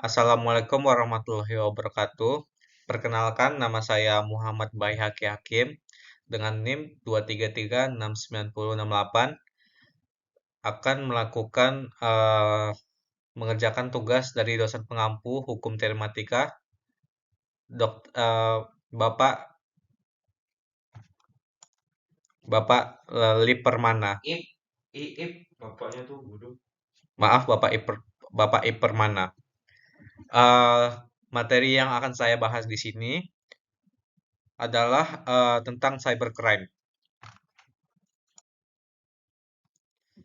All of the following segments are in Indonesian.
Assalamualaikum warahmatullahi wabarakatuh. Perkenalkan, nama saya Muhammad Baihaqi Hakim dengan NIM 2336968 akan melakukan mengerjakan tugas dari dosen pengampu hukum telematika Bapak Bapak Lip Permana. Bapaknya tuh bodoh. Maaf Bapak Ip Permana. Eh, Materi yang akan saya bahas di sini adalah tentang cybercrime.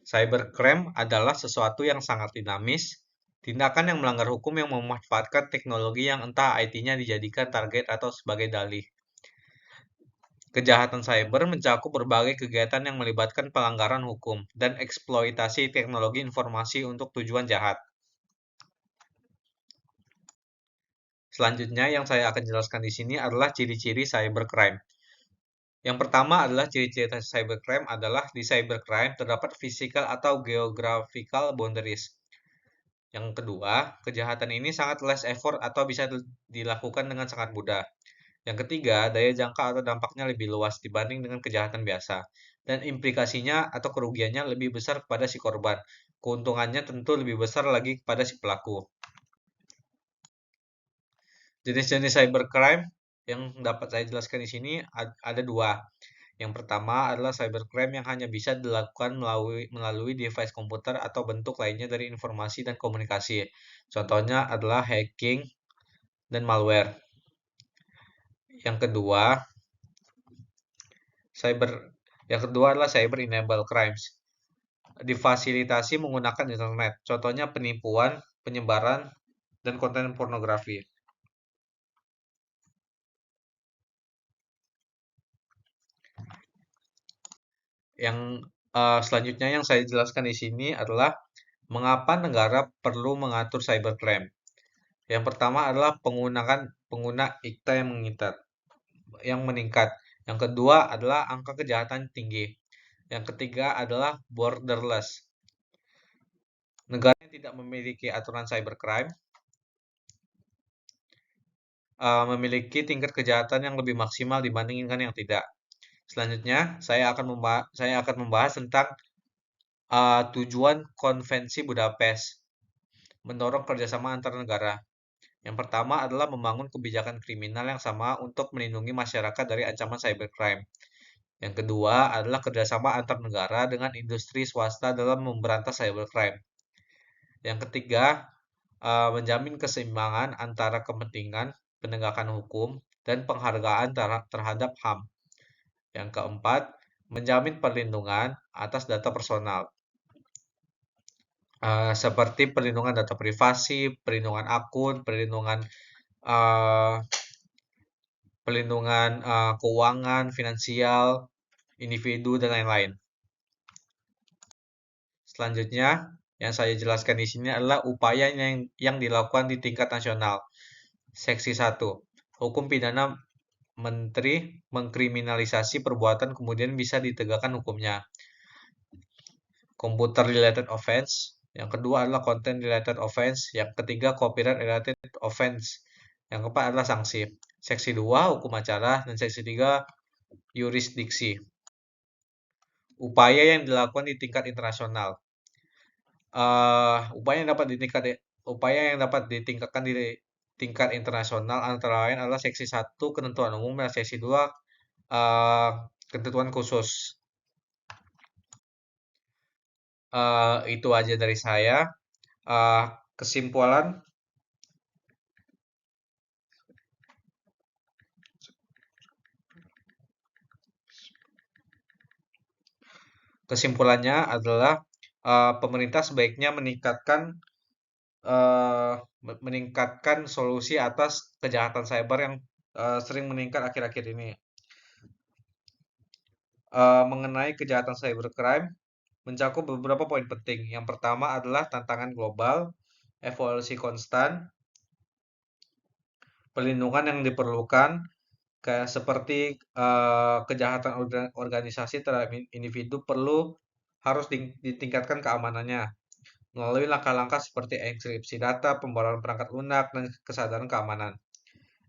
Cybercrime adalah sesuatu yang sangat dinamis, tindakan yang melanggar hukum yang memanfaatkan teknologi yang entah IT-nya dijadikan target atau sebagai dalih. Kejahatan cyber mencakup berbagai kegiatan yang melibatkan pelanggaran hukum dan eksploitasi teknologi informasi untuk tujuan jahat. Selanjutnya yang saya akan jelaskan di sini adalah ciri-ciri cybercrime. Yang pertama adalah ciri-ciri cybercrime adalah di cybercrime terdapat physical atau geographical boundaries. Yang kedua, kejahatan ini sangat less effort atau bisa dilakukan dengan sangat mudah. Yang ketiga, daya jangka atau dampaknya lebih luas dibanding dengan kejahatan biasa. Dan implikasinya atau kerugiannya lebih besar kepada si korban. Keuntungannya tentu lebih besar lagi kepada si pelaku. Jenis-jenis cybercrime yang dapat saya jelaskan di sini ada dua. Yang pertama adalah cybercrime yang hanya bisa dilakukan melalui device komputer atau bentuk lainnya dari informasi dan komunikasi. Contohnya adalah hacking dan malware. Yang kedua, cyber yang kedua adalah cyber enable crimes. Difasilitasi menggunakan internet. Contohnya penipuan, penyebaran, dan konten pornografi. Yang selanjutnya yang saya jelaskan di sini adalah mengapa negara perlu mengatur cybercrime. Yang pertama adalah pengguna IKTA yang meningkat. Yang kedua adalah angka kejahatan tinggi. Yang ketiga adalah borderless. Negara yang tidak memiliki aturan cybercrime memiliki tingkat kejahatan yang lebih maksimal dibandingkan yang tidak. Selanjutnya, saya akan membahas tentang tujuan Konvensi Budapest, mendorong kerjasama antar negara. Yang pertama adalah membangun kebijakan kriminal yang sama untuk melindungi masyarakat dari ancaman cybercrime. Yang kedua adalah kerjasama antar negara dengan industri swasta dalam memberantas cybercrime. Yang ketiga, menjamin keseimbangan antara kepentingan penegakan hukum dan penghargaan terhadap HAM. Yang keempat, menjamin perlindungan atas data personal, seperti perlindungan data privasi, perlindungan akun, uh, keuangan, finansial, individu, dan lain-lain. Selanjutnya, yang saya jelaskan di sini adalah upaya yang dilakukan di tingkat nasional. Seksi 1. Hukum pidana menteri mengkriminalisasi perbuatan kemudian bisa ditegakkan hukumnya. Computer related offense. Yang kedua adalah content related offense. Yang ketiga copyright related offense. Yang keempat adalah sanksi. Seksi 2 hukum acara dan seksi 3 yurisdiksi. Upaya yang dilakukan di tingkat internasional. Upaya yang dapat ditingkatkan di tingkat internasional antara lain adalah seksi 1 ketentuan umum dan seksi 2 ketentuan khusus. Itu aja dari saya. Uh, kesimpulan Kesimpulannya adalah pemerintah sebaiknya meningkatkan solusi atas kejahatan cyber yang sering meningkat akhir-akhir ini. Mengenai kejahatan cybercrime mencakup beberapa poin penting. Yang pertama adalah tantangan global, evolusi konstan, perlindungan yang diperlukan, kayak seperti kejahatan organisasi terhadap individu harus ditingkatkan keamanannya. melalui langkah-langkah seperti enkripsi data, pemborosan perangkat lunak, dan kesadaran keamanan.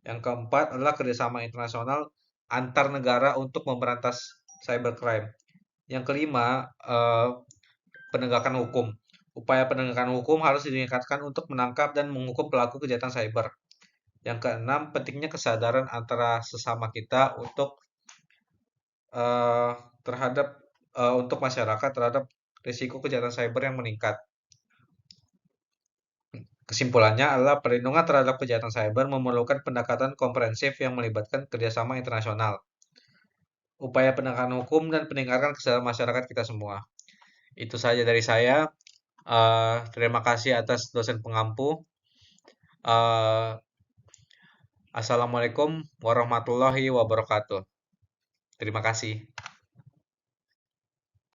Yang keempat adalah kerjasama internasional antar negara untuk memberantas cybercrime. Yang kelima, penegakan hukum. Upaya penegakan hukum harus ditingkatkan untuk menangkap dan menghukum pelaku kejahatan cyber. Yang keenam, pentingnya kesadaran antara sesama kita untuk eh, terhadap untuk masyarakat terhadap risiko kejahatan cyber yang meningkat. Kesimpulannya adalah perlindungan terhadap kejahatan cyber memerlukan pendekatan komprehensif yang melibatkan kerjasama internasional, upaya penegakan hukum, dan peningkatan kesadaran masyarakat kita semua. Itu saja dari saya. Terima kasih atas dosen pengampu. Uh, Assalamualaikum warahmatullahi wabarakatuh. Terima kasih.